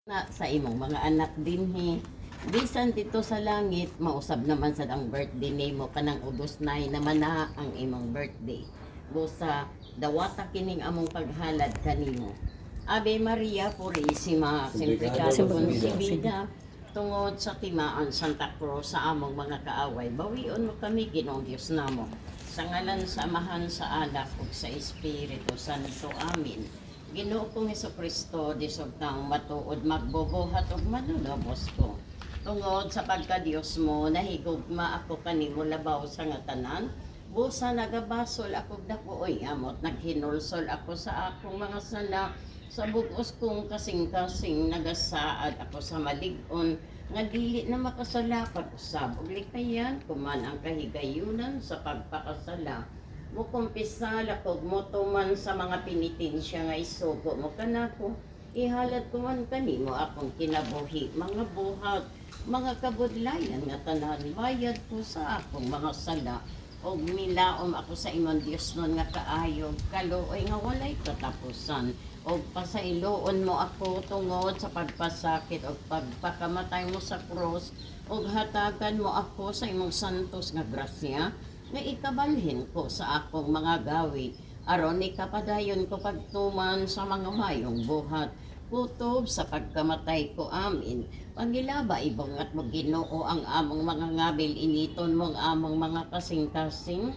Na sa imong mga anak dinhi bisan dito sa langit mausab naman sad ang birthday nimo kanang August 9 naman na ang imong birthday busa dawata kining among paghalad kanimo. Ave Maria Purisima Simplificado Concebida tungod sa timaan Santa Cruz sa among mga kaaway bawion mo kami Ginoong Dios namo sa ngalan sa Amahan sa Anak ug sa Espiritu Santo. Amen. Ginoo kong Hesukristo, disog tang matuod magbubuhat ug manunubos ko. Tungod sa pagka-Dios mo, nahigugma ako kanimo labaw sa nga tanan. Busa nagabasol ako dako oy amot, naghinulsol ako sa akong mga sala. Sa bugos kong kasing-kasing nagasaad ako sa malig-on, nga dili na makasala pag-usab. Ug likayan kuman ang kahigayunan sa pagpakasala. Mo kumpisal ako mo tuman sa mga pinitensya nga isugo mo kanako ihalad ko man kanimo akong kinabuhi mga buhat mga kabudlayan nga tanan bayad ko sa akong mga sala og milaom ako sa imong Dios nun nga kaayo kaluoy nga walay katapusan og pasailoon mo ako tungod sa pagpasakit og pagpakamatay mo sa krus og hatagan mo ako sa imong santos nga grasya nga ikabalhin ko sa akong mga gawi aron ikapadayon ko pagtuman sa mga mayong buhat kutob sa pagkamatay ko. Amin. Pangilaba ibongat mo Ginoo ang among mga ngabil initon mo ang among mga kasing-kasing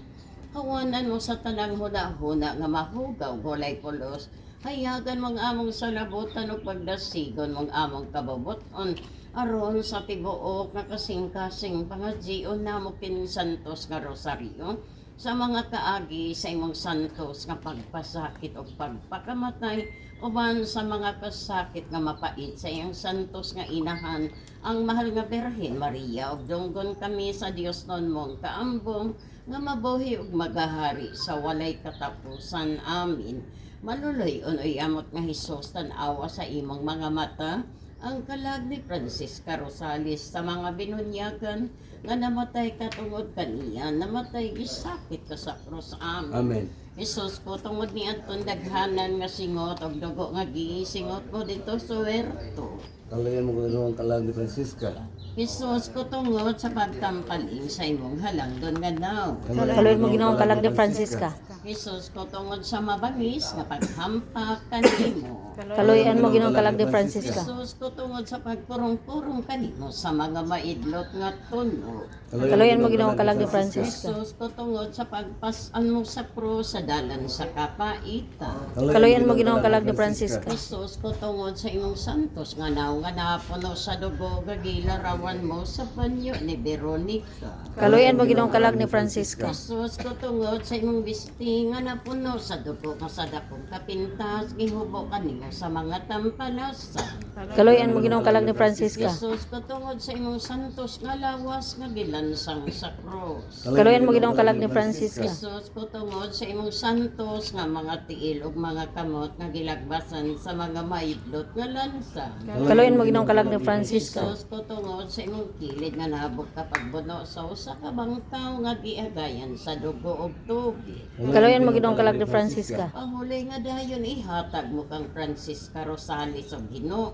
hawanan mo sa tanang huna-huna nga mahugaw golay pulos hayagan mo ang among salabutan ug pagdasigon mo ang among kababoton aron sa tibuok nga kasing-kasing pangadjion namo kin santos nga rosaryo sa mga kaagi sa imong santos nga pagpasakit o pagpakamatay uban sa mga kasakit nga mapait sa iyang santos nga inahan ang mahal nga Birhen Maria ug dunggon kami sa Dios non mong kaambong nga mabuhi ug magahari sa walay katapusan. Amin. Manuloy unoy amot nga Hesus tan-awa sa imong mga mata ang kalag ni Francisca Rosales sa mga binunyagan nga namatay ka tungod kaniya namatay gisakit ka sa krus. Amen. Amen. Isus ko tungod ni Anton daghanan nga singot og dugo nga gisingot mo dito suwerto. Kalayan mo kung ang kalag ni Francisca. Isus ko tungod sa pagtampaling sa imong halangdon nga daw. Kaluin mo Ginoong kalag ni Francisca. Isus ko tungod sa mabangis nga paghampak kanimo. Kaluyan mo Ginoong kalag ni Francisca. Isus ko tungod sa pagpurong-purong kanimo sa mga maidlot nga tuno. Kaluyan mo Ginoong kalag ni Francisca. Isus ko tungod sa pagpasan mo sa krus sa dalan sa kapaitan. Kaluyan mo Ginoong kalag ni Francisca. Isus ko tungod sa imong santos nga naw nga napuno sa dugo gagilarawan mo sa panyo ni Veronica. Kaluyan mo Ginoong kalag ni Francisca. Isus ko tungod sa imong bisti nga napuno sa dugo nga sa dakong kapintas gihubo kanimo sa mga tampalasan. Kaluyan mo Ginoong kalag ni Francisca. Isus ko tungod sa imong santos nga lawas nga gilansang sa krus. Kaluyan mo Ginoong kalag ni Francisca. Isus ko tungod sa imong santos nga mga tiil ug mga kamot nga gilagbasan sa mga maidlot nga lansa. Kaluyan mo Ginoong kalag ni Francisca. Isus ko tungod sa imong kilid nga nahabog ka pagbuno sa usa ka bangtaw nga giagayan sa dugo ug tubig. Kaluyan mo Ginoong kalag ni Francisca. Ang huli nga dayon ihatag mo kang Francisca Rosales og Ginoo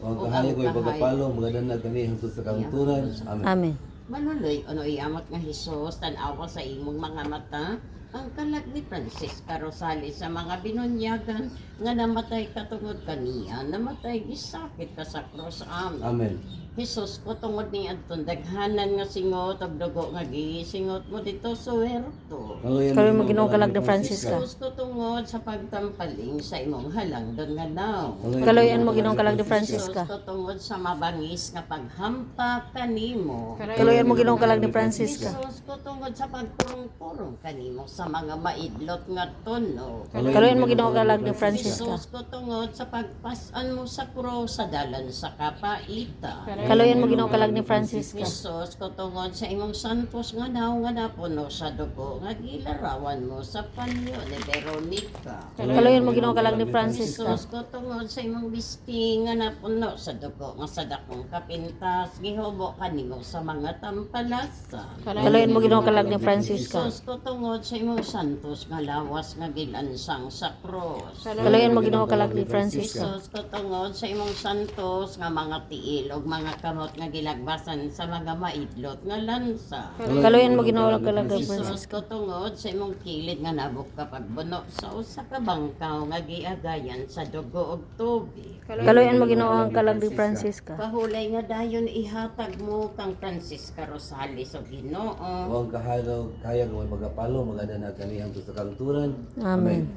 Ang ug kahayo ang ko ipagapalo, mga danag kami hangtod sa kanturan. Amen. Amen. Manuloy ano iamot nga Hesus tan-awa sa imong mga mata ang kalag ni Francisca Rosales sa mga binunyagan nga namatay katungod kaniya namatay gisakit ka sa krus. Amen. Amen. Hesus ko tungod ni Anton daghanan nga singot og dugo nga gisingot mo dito suwerto. Kaluyan mo Ginoong kalag ni Francisca. Hesus ko tungod sa pagtampaling sa imong halangdon nga daw. Kaluyan mo Ginoong kalag ni Francisca. Hesus ko tungod sa mabangis nga paghampak kanimo. Kaluyan mo Ginoong kalag ni Francisca. Hesus ko tungod sa pagpurong-purong kanimo sa mga maidlot nga tuno. Kaluyan mo Ginoong kalag ni Francisca. Hesus ko tungod sa pagpasan mo sa krus sa dalan sa kapaitan. Kaloyan mo Ginoo kalag ni Francisca. Isus ko tungod sa imong santos nga daw nga napuno sa dugo nga gilarawan mo sa panyo ni Veronica. Kaloyan mo Ginoo kalag ni Francisca. Isus ko tungod sa imong bisti nga napuno sa dugo nga sa dakong kapintas gihubo kanimo sa mga tampalasan. Kaloyan mo Ginoo kalag ni Francisca. Isus ko tungod sa imong santos nga lawas nga gilansang sa krus. Kaloyan mo Ginoo kalag ni Francisca. Isus ko tungod sa imong santos nga mga tiil ug mga kamot nga gilagbasan sa mga maidlot nga lansa. Kaloyan mo Ginoo kalag ni Isus Francisca. ko tungod sa imong kilid nga nabok kapag buno sa usa ka bangkaw nga giagayan sa dugo ug tubig. Kaloyan mo Ginoo kalag ni Francisca. Kahulay nga dayon ihatag mo kang Francisca Rosales o Ginoo. Huwag kahagaw, kaya kung may magapalo, maganda na kanihan to sa kanturan. Amen.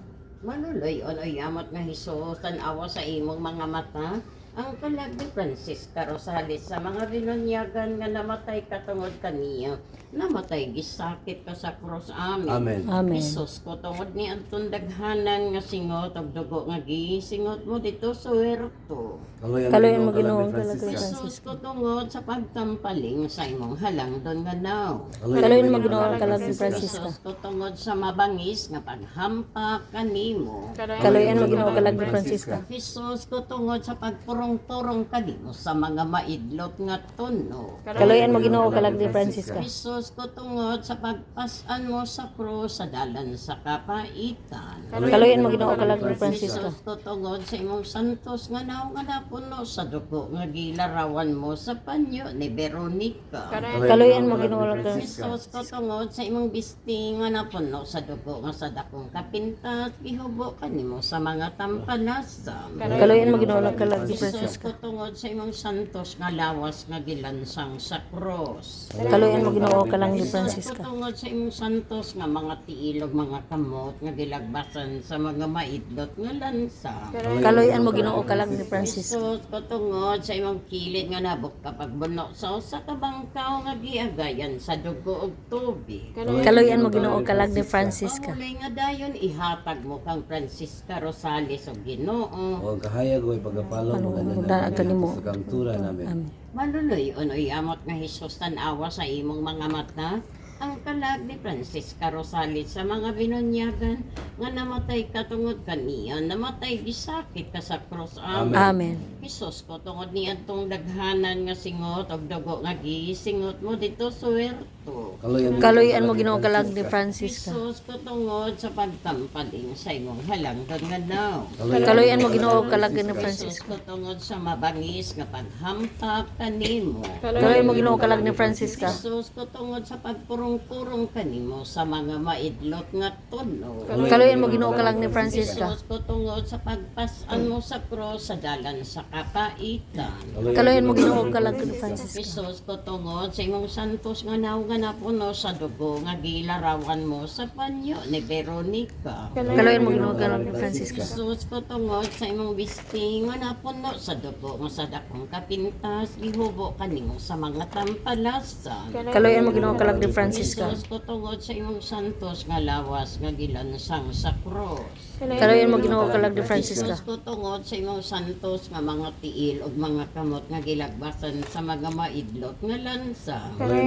Manuloy onoy amat nga Hesus tan-awa sa imong mga mata ang kalag ni Francisca Rosales sa mga binunyagan nga namatay katungod kaniya. Namatay gisakit ka sa krus amin. Amen. Amen. Isus ko tungod ni antong daghanan nga singot ug dugo nga gisingot mo dito sa huerto. Kaloyan mo Ginoo kalag ni Isus Francisca. ko tungod sa pagtampaling sa imong halangdon nga naw. Kaloyan mo Ginoo kalag ni Francisca. Isus ko tungod sa mabangis nga paghampak kanimo. Kaloyan mo Ginoo kalag ni Francisca. Isus ko tungod sa pagpurong-purong kanimo sa mga maidlot nga tuno. Kaloyan mo Ginoo kalag ni Francisca. Isus ko tungod sa pagpasan mo sa krus sa dalan sa kapaitan. Kaloyan mo Ginoo kalag ni Francisca. Isus ko tungod sa imong santos nga naw nga napuno sa dugo nga gilarawan mo sa panyo ni Veronica. Kaloyan mo Ginoo kalag ni Isus ko tungod sa imong bisti nga napuno sa dugo nga sa dakong kapintas gihubo kanimo sa mga tampalasan. Kaloyan mo Ginoo kalag ni Isus Francisca. ko tungod sa imong santos nga lawas nga gilansang sa krus. Kaloyan mo Ginoo kalag ni Isus ko Francisca. tungod sa imong santos nga mga tiilog mga kamot nga gilagbasan sa mga maidlot nga lansa. Kaloyan mo Ginoo kalag ni Francisca. Isus ko tungod sa imong kilid nga nabok kapag buno sa usa ka bangkaw nga giagayan sa dugo ug tubig. Kaloyan mo Ginoo kalag ni Francisca. Pahulay nga dayon ihatag mo kang Francisca Rosales o Ginoo. Huwag kahayag, kung may pagapalo, maganda na kanihan to sa kanturan. Amen. Amen. Manuloy unoy amot nga Hesus tan-awa sa imong mga mata ang kalag ni Francisca Rosales sa mga binunyagan nga namatay katungod kaniya, namatay gisakit ka sa krus amin. Amen. Hesus ko tungod ni atong daghanan nga singot og dugo nga gisingot mo dito sa huerto. Kaloyan mo Ginoo kalag ni Francisca. Hesus ko tungod sa pagtampaling sa imong halangdon nga naw. Kaloyan mo Ginoo kalag ni Hesus Francisca. ko tungod sa mabangis nga paghampak kanimo. Kaloyan mo Ginoo kalag ni Francisca. Hesus ko tungod sa pagpurong-purong kanimo sa mga maidlot nga tuno. Kaloyan mo Ginoo kalag ni Francisca. Hesus ko tungod sa pagpasan mo sa krus sa dalan sa kapaitan. Kaloyan mo Ginoo kalag ni Francisca. Hesus ko tungod sa imong santos nga naw nga napuno sa dugo nga gilarawan mo sa panyo ni Veronica. Kaloyan mo Ginoo kalag ni Francisca. Hesus ko tungod sa imong bisti nga napuno sa dugo nga sa dakong kapintas gihubo kanimo sa mga tampalasan. Kaloyan mo Ginoo kalag ni Francisca. Hesus ko tungod sa imong santos nga lawas nga gilansang sa krus. Kaloyan mo Ginoo kalag ni Francisca. Hesus ko tungod sa imong santos nga mga tiil ug mga kamot nga gilagbasan sa mga maidlot nga lansa.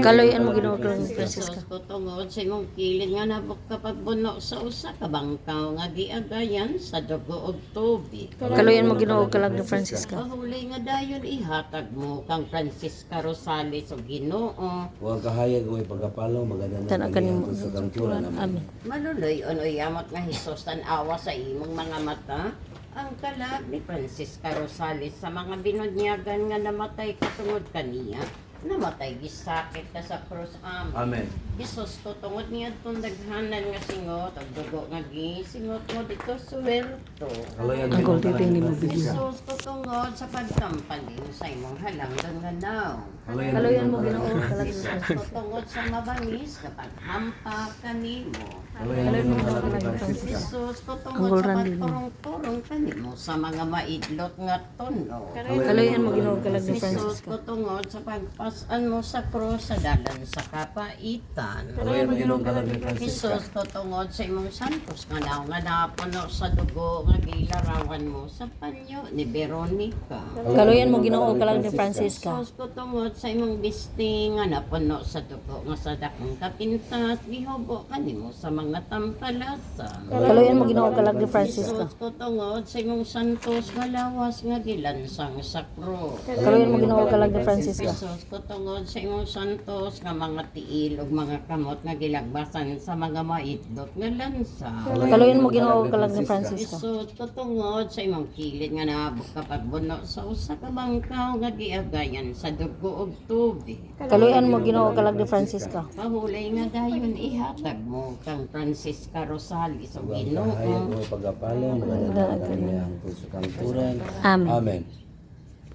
Kaloyan mo Ginoo kalag ni Francisca. Hesus ko tungod sa imong kilid nga nabok kapag buno sa usa ka bangkaw nga giagayan sa dugo ug tubig. Kaloyan mo Ginoo kalag ni Francisca. Kahulay nga dayon ihatag mo kang Francisca Rosales o Ginoo. Huwag kahayag, kung may pagapalo, maganda na kanihan to sa kanturan. Amen. Amen. Maluloy unoy amot nga Hesus tan-awa sa imong mga mata ang kalag ni Francisca Rosales sa mga binunyagan nga namatay katungod kaniya, namatay gisakit ka sa krus amin. Amen. Hesus ko tungod niya itong daghanan nga singot ang dugo nga gisingot mo dito sa huerto. Kaloyan Ang kultiting ni mo bigyan. Hesus ko tungod sa pagtampaling sa imong halangdon nga naw. Kaloyan mo Ginoo kalag ni Hesus Francisca. ko tungod sa mabangis kapag hampak kanimo. Kaloyan mo kalag ni Francisca. Hesus ko Ang tungod sa gulran din. pagpurong-purong kanimo sa mga maidlot nga tuno. Kaloyan mo Ginoo kalag ni Hesus Francisca. ko tungod sa pagpas Gilabasan mo sa krus sa dalan sa kapaitan. Kaloyan mo Ginoong kalag ni Francisca. Isus totungod sa imong santos nga napuno sa dugo nga gilarawan mo sa panyo ni Veronica. Kaloyan mo Ginoo kalag ni Francisca. Isus totungod sa imong bisting nga napuno sa dugo nga sa dakong kapintas gihubo kanimo sa mga tampalasan. Kaloyan mo Ginoo kalag ni Francisca. Isus totungod sa imong santos nga lawas nga gilansang sa krus. Kaloyan mo Ginoo kalag ni Francisca. Isus totungod sa imong santos nga mga tiil ug mga kamot nga gilagbasan sa mga maitlot nga lansa. Kaloyan mo Ginoo kalag ni Francisca. Isus totungod sa imong kilid nga naabot ka pagbuno sa usa ka bangkaw nga giagayan sa dugo ug tubig. Kaloyan mo Ginoo kalag ni Francisca. Pahulay nga dayon ihatag mo kang Francisca Rosales ug Kahayag Ginoo. mo pagkapalo, maganda na kaniyang sa kanturan. Amen. Amen.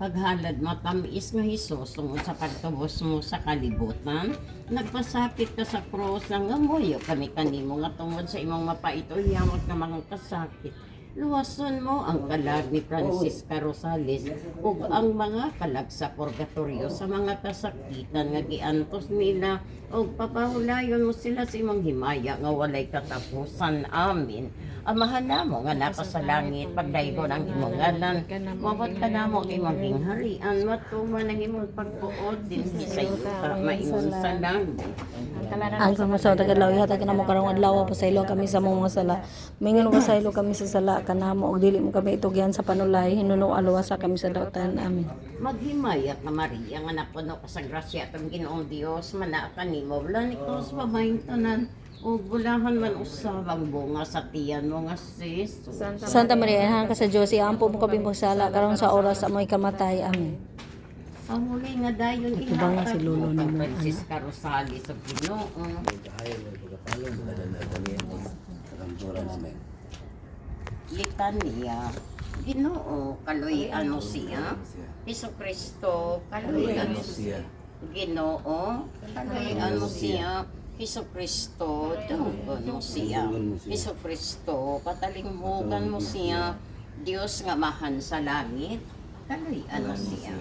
Paghalad matamis nga Hesus tungod sa pagtubos mo sa kalibutan, nagpasakit ka sa krus nga ngamuyo kami kanimo nga tungod sa imong mapaito hiyamot nga mga kasakit. Luwason mo ang kalag ni Francisca Rosales ug ang mga kalag sa purgatorio sa mga kasakitan nga giantos nila ug papahulayon mo sila sa imong himaya nga walay katapusan. Amen. Amahan namo nga nasa sa langit, pagdaygon ang imong ngalan, mabot ka namo ang imong gingharian, matuman ang imong pagpuod din sa yuta, maingon sa langit. Ang kamasaw tagalaw ihatag kanamo karong adlaw pasaylo kami sa mga sala. Mingon ka saylo kami sa sala kanamo og dili mo kami itugyan sa panulay hinuno alwasa kami sa dautan. Amen. Maghimayat na Maria nga napuno ka sa grasya atong Ginoong Dios, manaa kanimo, wala ni Tos babayng tanan, o bulahan man usab ang bunga sa tiyan mo nga si Jesus. Santa Maria, inahan ka sa Diyos, iampo mo kami pagsala karon sa oras sa mo'y kamatay. Amen. Ang huli nga dayon Iba nga si Lolo mo kang ni mo, Francisca Rosales sa Ginoo. Kahayag mo pagkapalo, maganda na kaniyang sa kanturan. Amen. Litania, Ginoo, kaloy-an mo siya. Jesucristo, kaloy-an mo siya. Ginoo, kaloy-an mo siya. Jesucristo, dunggon mo siya. Jesucristo, katalinghugan mo siya. Dios nga mahan sa langit, kaloy-an mo siya.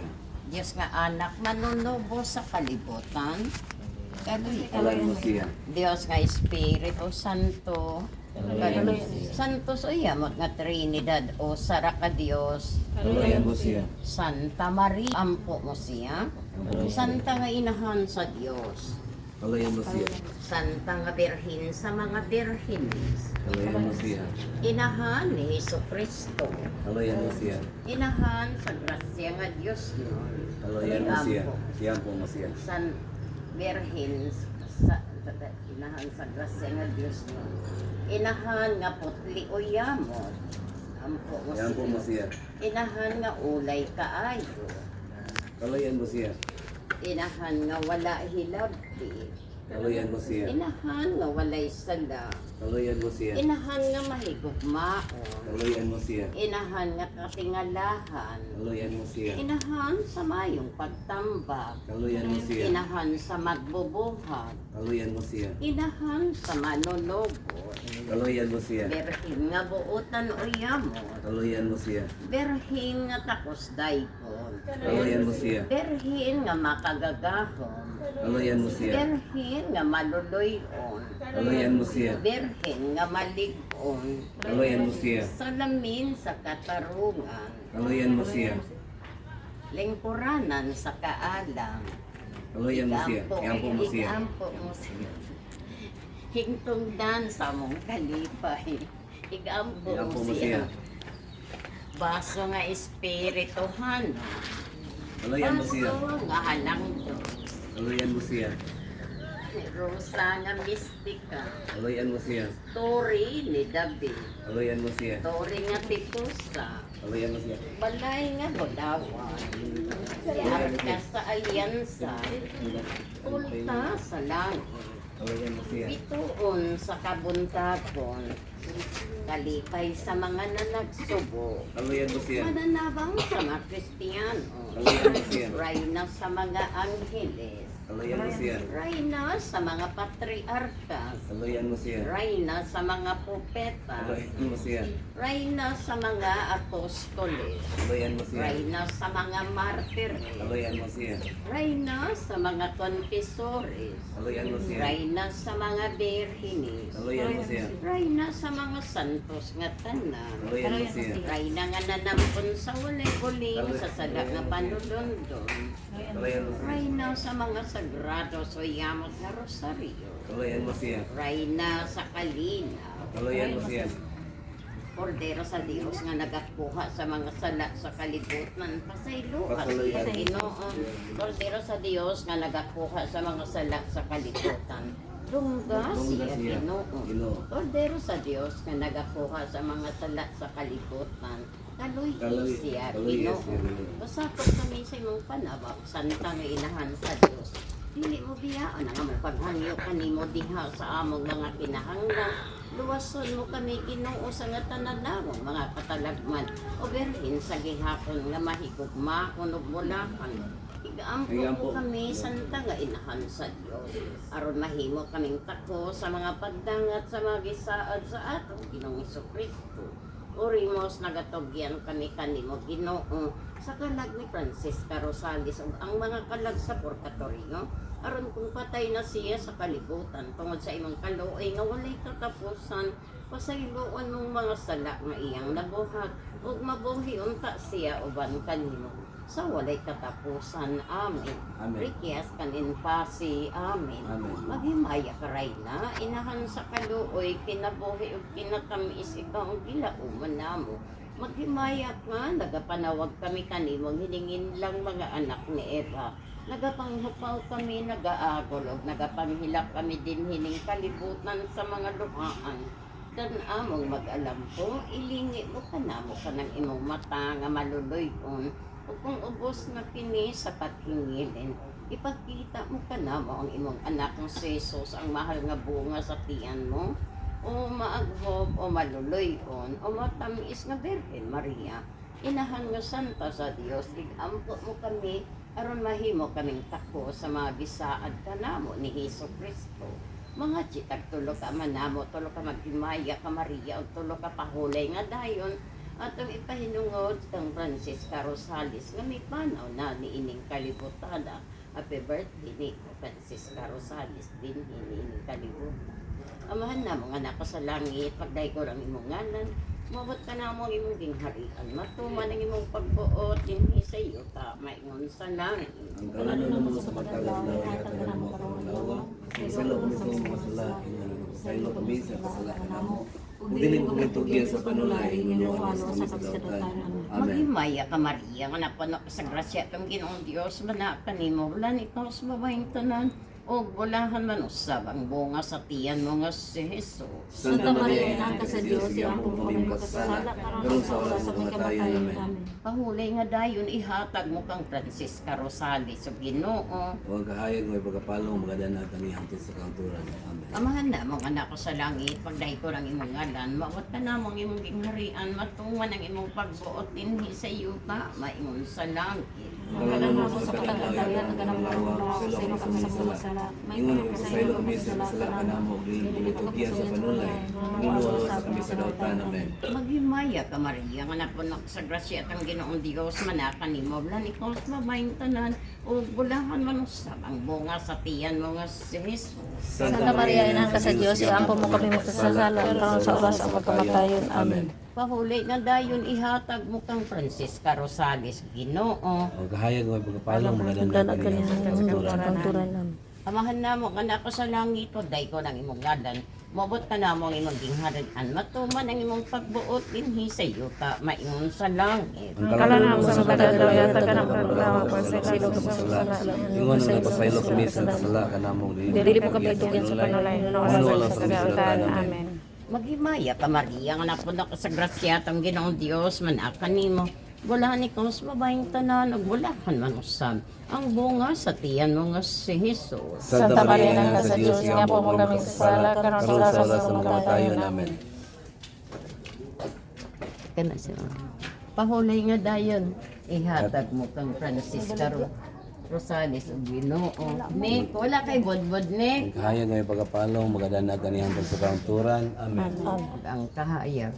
Dios nga anak manunubo sa kalibutan, kaloy-an mo siya. Dios nga Espiritu Santo, Santos o yamot nga Trinidad o Sara ka Dios. Kaloyan mo siya. Santa Maria, ampo mo siya. Santa nga inahan sa Dios. Kaloyan mo siya. Santa nga birhin sa mga birhines. Kaloyan mo siya. Inahan ni Jesucristo. Kaloyan mo siya. Inahan sa grasya nga Dios nun. Kaloyan mo siya. Siyam po mo siya. San birhin sa inahan sa grasya nga Dios nun. Inahan nga putli o yamot. Ampo mo Siyam po mo siya. siya. Inahan nga ulay kaayo. Kaloyan mo siya. Inahan nga wala hilabti. Kaloyan mo siya. Inahan nga walay sala. Kaloyan mo siya. Inahan nga mahigugmaon. Kaloyan mo siya. Inahan nga katingalahan. Kaloyan mo siya. Inahan sa mayong pagtambak. Kaloyan mo siya. Inahan sa magbubuhat. Kaloyan mo siya. Inahan sa manunobot. Kaloyan mo siya. Berhin nga buutan o yamot. Kaloyan mo siya. Berhin nga takos daykon. Kaloyan mo siya. Berhin nga makagagahon. Kaloyan mo siya. Berhin nga maluloyon. Kaloyan mo siya. Berhin nga maligon. Kaloyan mo siya. Salamin sa katarungan. Kaloyan mo siya. Lingkuranan sa kaalam. Kaloyan mo siya. Iampo mo siya. Igampo mo siya. Hingtungdan sa mong kalipay. Igampo Iampo mo mo siya. siya. Baso nga espirituhan. Kaloyan mo siya. Baso nga halangdo. Kaloyan mo siya. Rosa nga mistika. Kaloyan mo siya. Tori ni David. Kaloyan mo siya. Tori nga tipusa. Kaloyan mo siya. Balay nga godawan. Yar ka sa alyansa. Ulta sa langit. Kaloyan mo siya. Bituon sa kabuntagon. Kalipay sa mga nanagsubo. Kaloyan mo siya. Mananabang sa mga Kristiyano. Kaloyan mo siya. Rayna sa mga angheles. Saluyan mo siya. Rayna sa mga patriarkas. Saluyan mo siya. Rayna sa mga propeta. Saluyan mo siya. Rayna sa mga apostoles. Saluyan mo siya. Rayna sa mga martires. Saluyan mo siya. Rayna sa mga confesores. Saluyan mo siya. Rayna sa mga birhines. Saluyan mo siya. Rayna sa mga santos nga tanan. Saluyan mo siya. Rayna nga nanampon sa uling-uling sa sala nga panulundon. Saluyan mo siya. Rayna sa mga sagrado so yamot na rosaryo. Saluyan mo siya. Rayna sa kalina. Saluyan mo siya. Kordero sa Dios nga nagakuha sa mga sala sa kalibutan. Pasaylo at Pasayloan. sa Ginoo. Kordero sa Dios nga nagakuha sa mga sala sa kalibutan. Dungga siya Ginoo. Ginoo. Kordero sa Dios nga nagakuha sa mga sala sa kalibutan. Kaloy Kaloy siya siya, Ginoo. Ginoo. Pasakop kami sa imong panabak, santa nga inahan sa Dios. Dili mo biyaan ang among paghangyo kanimo diha sa among mga kinahanglan. Luwason mo kami Ginoo sa nga tanan namong mga katalagman. O berhin sa gihapon nga mahigugma kuno bulakan. Igampo Igampo. po kami santa nga inahan sa Dios. Aron mahimo kaming tako sa mga pagdangat sa mga gisaad sa atong Ginoong Jesucristo. Orimos nagatogyan kami kanimo Ginoo sa kalag ni Francisca Rosales ug ang mga kalag sa purgatorio aron kung patay na siya sa kalibutan tungod sa imong kaluoy nga walay katapusan pasayloon mong mga sala nga iyang nabuhat ug mabuhi unta siya uban kanimo sa walay katapusan. Amen. Amen. Rikyas kanin pasi. Amen. Amen. Maghimaya ka Rayna, inahan sa kaluoy, kinabuhi ug kinatamis ikaw ang gilauman namo. Maghimaya ka, nagapanawag kami kanimo, hiningin lang mga anak ni Eva. Nagapanghupaw kami, nagaagol, ug nagapanghilak kami din hining kalibutan sa mga luhaan. Dan among mag-alam po, ilingi mo ka namo ka ng imong mata nga maluluyon. O kung ubos na kini sa paghingilin, ipakita mo ka namo ang imong anak ng si Jesus, ang mahal nga bunga sa tiyan mo, o maaghob o maluluyon, o matamis nga Birhen Maria, inahan nga santa sa Dios, igampo mo kami, aron mahimo kaming tako sa mga bisaad ka namo ni Hesus Kristo. Mga chitag tulo ka manamo, tulo ka maghimaya ka Maria, o tulo ka pahulay nga dayon, atong ipahinungod kang Francisca Rosales nga may panaw na niining kalibutan. Happy birthday ni Francisca Rosales din ining kalibutan. Amahan na mga anak ko sa langit, pagday ko lang imong ngalan, mabot ka na mo imong gingharian, matuman ang imong pagbuot, dinhi sa iyo, maingon sa langit. Ang kalanon mo sa pagkagalaw ay hatagan mo karong lawa. Sa loob mo sa mga sala, sa ilo kami sa kasala ka namo. Kung dili mo gitugyan sa panulay, inuwalo sa kabisatutan. Amen. Maghimaya ka Maria, nga napuno ka sa grasya kang Ginoong Dios, manak kanimo, wala ikaw sa babaeng tanan, o bulahan man usab ang bunga sa tiyan mo nga si Jesus. Santa Maria, Ina ka sa Dios, iyang po kami magkasala, karon sa oras sa aming kamatayon. Amen. Pahulay nga dayon ihatag mo kang Francisca Rosales o Ginoo. Huwag kahayag mo ipagkapalong magadanag kami hangtod sa kanturan. Amen. Amahan na mong anak ko sa langit, pagday ko ng imong ngalan, maabot ka na mong imong gingharian, matungan ang imong pagbuot dinhi sa yuta, maingon sa langit. Magalan mo sa pagkagalaw, taganang lawa, sa ilo kami sa mga sala. Ingon sa ilo kami sa kasala ka namo, dili mo gitugyan sa panulay, inuwalo sa kami sa dautan. Amen. Maghimaya ka Maria, nga napunak sa grasya at ang Ginoong Dios, manakan ni mo, blan ikaw sa mabayang tanan, o bulahan man usab ang bunga sa tiyan mo nga si Jesus. Santa Maria, Ina ka sa Dios, iyang po mo kami magkasala, karon sa oras sa aming kamatayon. Amen. Pahuli nga dayon ihatag mo kang Francisca Rosales, Ginoo. Huwag kahayag mo ipagkapalong magadanag Danag kami kami hangtod sa sa kanturan. kanturan namin. Amahan na mo, anak ko sa langit, pagday ko ng imong ngalan, mabot ka na mo ang imong gingharian, matuman ang imong pagbuot dinhi sa yuta, maingon sa langit. Ang Kalanan mo sa pagkagalaw, taganang taganang lawa, sa ilo kami sa mga sala. Ingon na napasaylo kami sa kasala ka namo, Dili mo kami tugyan sa panulay, inuwalo sa kami sa dautan. Amen. Maghimaya ka Maria, nga napunak ka sa grasya at ang Ginoong Dios, manakan nimo. Bulahan ikaw sa babaeng tanan, ug bulahan man usab ang bunga sa tiyan mo nga si Jesus. Santa Maria, Ina ka sa Dios, iyang po mo kami magkasala, karon sa oras sa aming kamatayon. Amen. Kana siya. Pahulay nga dayon, ihatag mo kang Francisca Rosales ug Ginoo. Nick, wala kay bodbod Nick. Ang kahayag ngayon pagkapalong, magadana kanihan sa kaunturan. Amen. Ug ang kahayag.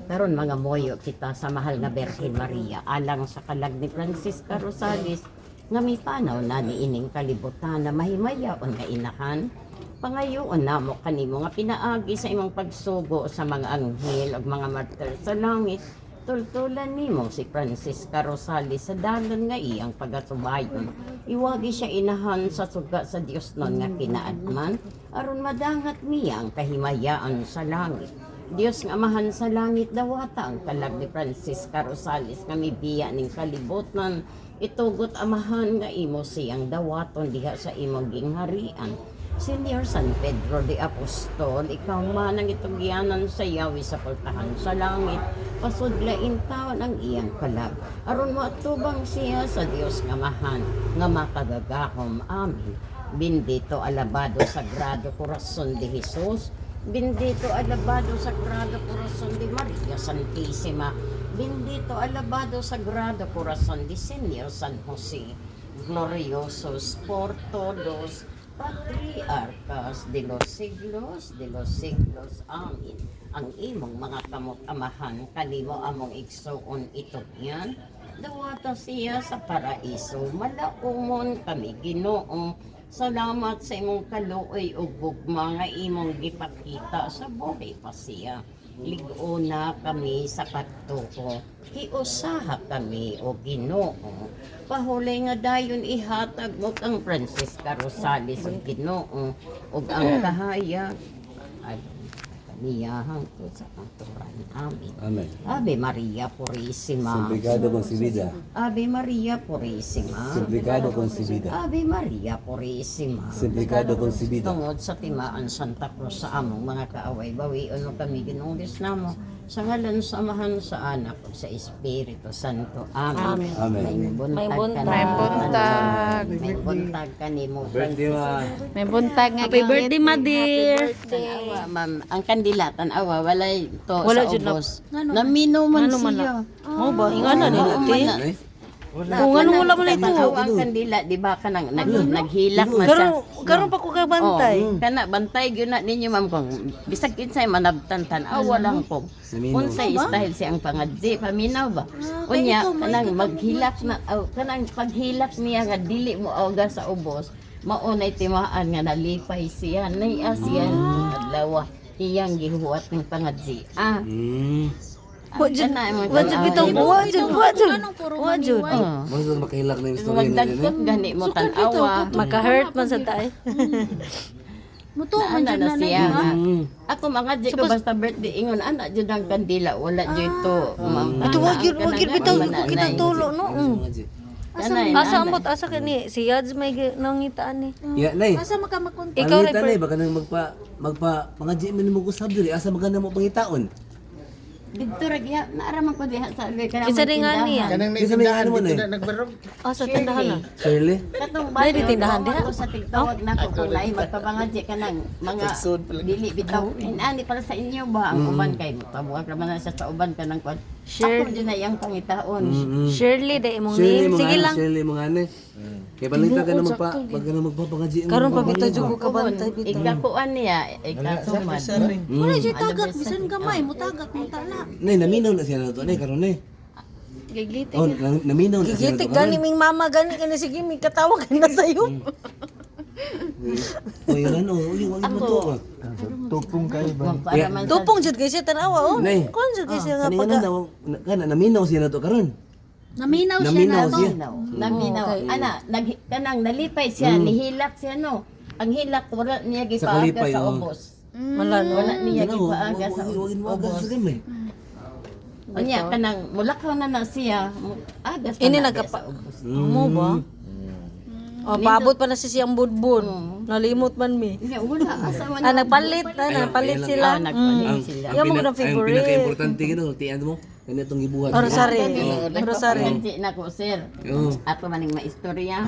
Karon mga moyo kita sa mahal nga Birhen Maria alang sa kalag ni Francisca Rosales nga mipanaw na niining kalibutan na mahimayaon nga inahan. Pangayoon na mo kanimo nga pinaagi sa imong pagsugo sa mga anghel ug mga martir sa langit. Tultulan nimo si Francisca Rosales sa dalan nga iyang pagasubayon. Iwagi siya inahan sa suga sa Dios non nga kinaadman aron madangat niya ang kahimayaan sa langit. Dios nga amahan sa langit dawata ang kalag ni Francisca Rosales nga mibiya ning kalibutan. Itugot amahan nga imo siyang dawaton diha sa imong gingharian. Senior San Pedro de Apostol, ikaw man ang itugyanan sa yawi sa pultahan sa langit, pasudlain taon ang iyang kalag. Aron mo atubang siya sa Dios nga mahan, nga makagagahom. Amen. Bendito alabado sagrado corazon de Jesus, bendito alabado sagrado corazon de Maria Santissima, bendito alabado sagrado corazon de Senior San Jose, gloriosos por todos Patriarcas de los siglos. Amen. Ang imong mga kamot amahan, kanimo among igsuon itugyan. Dawata siya sa paraiso, malaumon kami Ginoo. Salamat sa imong kaluoy ug gugma nga imong gipakita sa buhay pa siya. Ligo na kami sa pagtuko, hiusaha kami o Ginoo. Pahulay nga dayon ihatag mo kang Francisca Rosales o Ginoo ug ang kahayag ay kaniyahang ko sa kanturan. Amen. Amen. Ave Maria Purísima. Simplicado con si vida. Ave Maria Purísima. Simplicado con si vida. Ave Maria Purísima. Simplicado con si vida. Tungod sa timaan Santa Cruz sa among mga kaaway, bawion mo kami ginulis namo sa ngalan sa Amahan sa Anak ug sa Espiritu Santo. Amen. Amen. May buntag. May buntag. May buntag kanimo. Birthday ma. May buntag nga Happy birthday, ma dear. Tanawa, ma'am. Ang kandila, tanawa, walay to Wala sa jud na- ubos. Namino man Ano man siya. Mo ba? Ingana ni Oo, ate. man. Kung ano wala man ito. Tanawa ang kandila, di ba ka nang naghilak man siya. Karon pa ko kabantay. Kana bantay gyud na ninyo ma'am kung bisag kinsay manabtan tan-awa lang ko. Namino. Unsay style siyang pangadji paminaw ba? Unya kanang maghilak na kanang paghilak niya nga dili mo awga sa ubos. Maunay timaan nga nalipay siya nay siya adlaw iyang gihuwat ng pangadji. Wajud Kana mo wajud bitaw wajud. Mas makahilak na yung istorya na Magdagkot gani mo tan-awa. Maka-hurt man sa tay. Muto man Ana jud na na siya. Mm. Ako mga di ko basta birthday ingon ana jud ang kandila wala jud to. Ito wagid bitaw ko kita tulo no. Asa ambot asa kani si Yads may nangitaan ni. Ya, nay. Asa makamakon Ikaw Pangita, nay, rin. baka nang mga di man mo gusab diri asa maganda mo pangitaon. Dito ra giya naaraman ko diha sa alwe kana. Isa rin nga niya. Kanang Isa may ano man eh. Asa tindahan na. Shirley. Katong Dahil bayo tindahan diha. ko sa tigtawag na ko kung lahi magpabangadji kanang mga dili bitaw. Inani para sa inyo ba ang uban kay pabuhat ra man siya sa uban kanang kwan. Sure. Ako dyan na iyang pangitaon. Shirley day imong Shirley name. mga Sige ano, lang. Shirley mga ano. Kaya balita ka na magpapangadji. Karon pa bitaw jud ko kabantay bitaw. Ikakuan niya, ikasumad. wala jud tagak bisan gamay mo tagak mo tala. Nay, naminaw na siya na to. Nay, karon nay. Giglitik. Oh, naminaw na siya na to. Gigitik gani ming mama gani kani sige mi katawag na sayo. O, yun ano. Huwag mo to. Tupong kayo ba? Tupong jud kay siya tanawa oh. Nay. Kon jud kay siya nga Kanina pag na, naminaw siya na to karon. Naminaw siya Naminaw na siya. Naminaw. Okay. Ana, kanang nalipay siya, nihilak siya no. Ang hilak wala niya gipaaga kalipay, sa oh. ubos. wala no. Wala niya Yan, gipaaga sa huwag mo agad ubos. sa gamay. Unya kanang mulakaw na siya, aga sa Ini na nagkapa- sa ubos. Mo ba? Oh, paabot pa na si siyang budbud. Nalimot man mi. Unya wala asa man. Nagpalit nagpalit sila. Nagpalit sila. Yan mo na Ang favorite. pinaka-importante gino, tiyan mo, ganitong gibuhat. Rosary. Rosary. Nagpapanti na ko sir. Oo. Ato maning maistorya.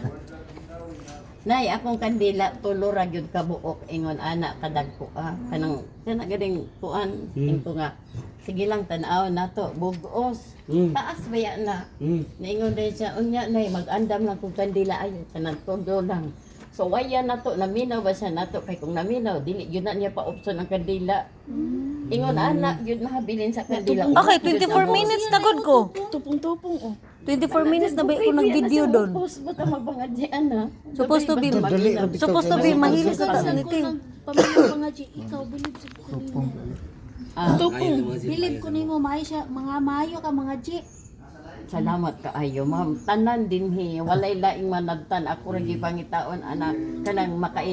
Nay, akong kandila tulo ra gyud ka buok ingon ana kadagko kanang ganing kuan ingko nga. Sige lang tan-aw nato bugos. Taas baya na. Naingon din siya unya nay mag-andam lang kung kandila ayo kanang tulo lang. So waya nato naminaw ba siya nato kay kung naminaw dili gyud na niya pa option ang kandila. Ingon ana gyud mahabilin sa kandila. Okay, 24 minutes na gud ko. Tupong-tupong oh. 24 minutes na ba ko nag-video doon? Post mo ta magbangad di ana. Supposed to be mahilig sa taas niting. Pamilya mga G, ikaw bilib sa Tupong kanila. Ah, Tupong. Bilib ko nimo maayo siya, mga maayo ka mga G. salamat kaayo ma'am. Tanan dinhi walay laing manabtan ako ra gipangitaon anak kanang makai